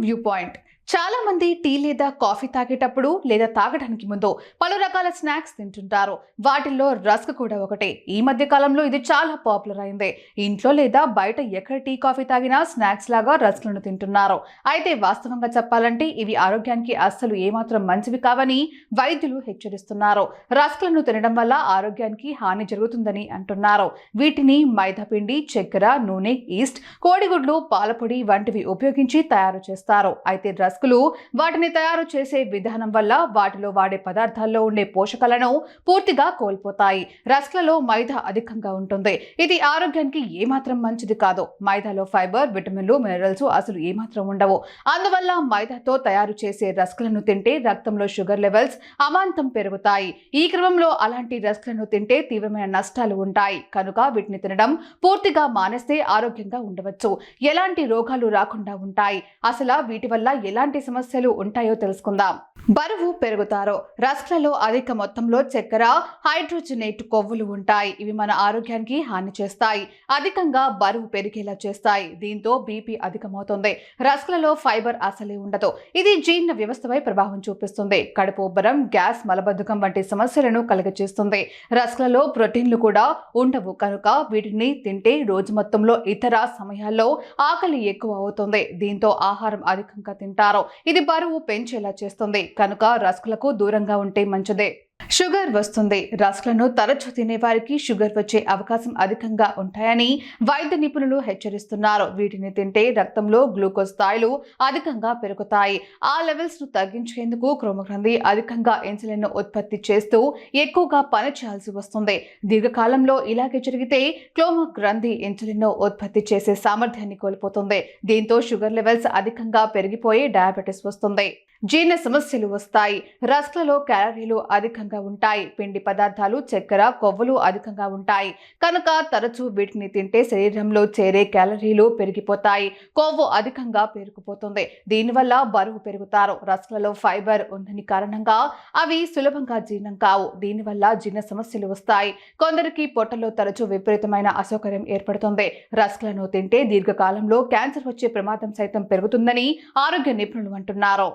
View point. చాలా మంది tea లేదా కాఫీ తాగేటప్పుడు లేదా తాగడానికి ముందు పలు రకాల స్నాక్స్ తింటుంటారు. వాటిల్లో రస్క్ కూడా ఒకటే. ఈ మధ్య కాలంలో ఇది చాలా పాపులర్ అయింది. ఇంట్లో లేదా బయట ఎక్కడ టీ కాఫీ తాగినా స్నాక్స్ లాగా రస్క్లను తింటున్నారు. అయితే వాస్తవంగా చెప్పాలంటే ఇవి ఆరోగ్యానికి అస్సలు ఏమాత్రం మంచివి కావని వైద్యులు హెచ్చరిస్తున్నారు. రస్క్లను తినడం వల్ల ఆరోగ్యానికి హాని జరుగుతుందని అంటున్నారు. వీటిని మైదాపిండి, చక్కెర, నూనె, ఈస్ట్, కోడిగుడ్లు, పాలపొడి వంటివి ఉపయోగించి తయారు చేస్తారు. అయితే రస్కులు వాటిని తయారు చేసే విధానం వల్ల వాటిలో వాడే పదార్థాల్లో ఉండే పోషకాలను పూర్తిగా కోల్పోతాయి. రస్క్లలో మైదా అధికంగా ఉంటుంది. ఇది ఆరోగ్యానికి ఏమాత్రం మంచిది కాదు. మైదాలో ఫైబర్, విటమిన్లు, మినరల్స్ అసలు ఏమాత్రం ఉండవు. అందువల్ల మైదాతో తయారు చేసే రస్క్లను తింటే రక్తంలో షుగర్ లెవెల్స్ అమాంతం పెరుగుతాయి. ఈ క్రమంలో అలాంటి రస్క్లను తింటే తీవ్రమైన నష్టాలు ఉంటాయి. కనుక వీటిని తినడం పూర్తిగా మానేస్తే ఆరోగ్యంగా ఉండవచ్చు. ఎలాంటి రోగాలు రాకుండా ఉంటాయి. అసలు వీటి వల్ల ఎలాంటి సమస్యలు ఉంటాయో తెలుసుకుందాం. బరువు పెరుగుతారు. రస్క్లలో అధిక మొత్తంలో చక్కెర, హైడ్రోజనేట్ కొవ్వులు ఉంటాయి. ఇవి మన ఆరోగ్యానికి హాని చేస్తాయి. అధికంగా బరువు పెరిగేలా చేస్తాయి. దీంతో బీపీ అధికమవుతుంది. రస్క్లలో ఫైబర్ అసలే ఉండదు. ఇది జీర్ణ వ్యవస్థపై ప్రభావం చూపిస్తుంది. కడుపు ఉబ్బరం, గ్యాస్, మలబద్ధకం వంటి సమస్యలను కలుగజేస్తుంది. రస్క్లలో ప్రోటీన్లు కూడా ఉండవు. కనుక వీటిని తింటే రోజు మొత్తంలో ఇతర సమయాల్లో ఆకలి ఎక్కువ అవుతుంది. దీంతో ఆహారం అధికంగా తింటారు. ఇది బరువు పెంచేలా చేస్తుంది. కనుక రస్క్లకు దూరంగా ఉంటే మంచిదే. షుగర్ వస్తుంది. రస్క్లను తరచూ తినేవారికి షుగర్ వచ్చే అవకాశం అధికంగా ఉంటాయని వైద్య నిపుణులు హెచ్చరిస్తున్నారు. వీటిని తింటే రక్తంలో గ్లూకోజ్ స్థాయిలు అధికంగా పెరుగుతాయి. ఆ లెవెల్స్ ను తగ్గించేందుకు క్రోమగ్రంథి అధికంగా ఇన్సులిన్ ను ఉత్పత్తి చేస్తూ ఎక్కువగా పని చేయాల్సి వస్తుంది. దీర్ఘకాలంలో ఇలాగే జరిగితే క్రోమగ్రంథి ఇన్సులిన్ ను ఉత్పత్తి చేసే సామర్థ్యాన్ని కోల్పోతుంది. దీంతో షుగర్ లెవెల్స్ అధికంగా పెరిగిపోయి డయాబెటిస్ వస్తుంది. జీర్ణ సమస్యలు వస్తాయి. రస్క్లలో క్యాలరీలు అధికంగా ఉంటాయి. పిండి పదార్థాలు, చక్కెర, కొవ్వులు అధికంగా ఉంటాయి. కనుక తరచూ వీటిని తింటే శరీరంలో చేరే క్యాలరీలు పెరిగిపోతాయి. కొవ్వు అధికంగా పేరుకుపోతుంది. దీనివల్ల బరువు పెరుగుతారు. రస్క్లలో ఫైబర్ ఉందని కారణంగా అవి సులభంగా జీర్ణం కావు. దీనివల్ల జీర్ణ సమస్యలు వస్తాయి. కొందరికి పొట్టలో తరచూ విపరీతమైన అసౌకర్యం ఏర్పడుతుంది. రస్క్లను తింటే దీర్ఘకాలంలో క్యాన్సర్ వచ్చే ప్రమాదం సైతం పెరుగుతుందని ఆరోగ్య నిపుణులు అంటున్నారు.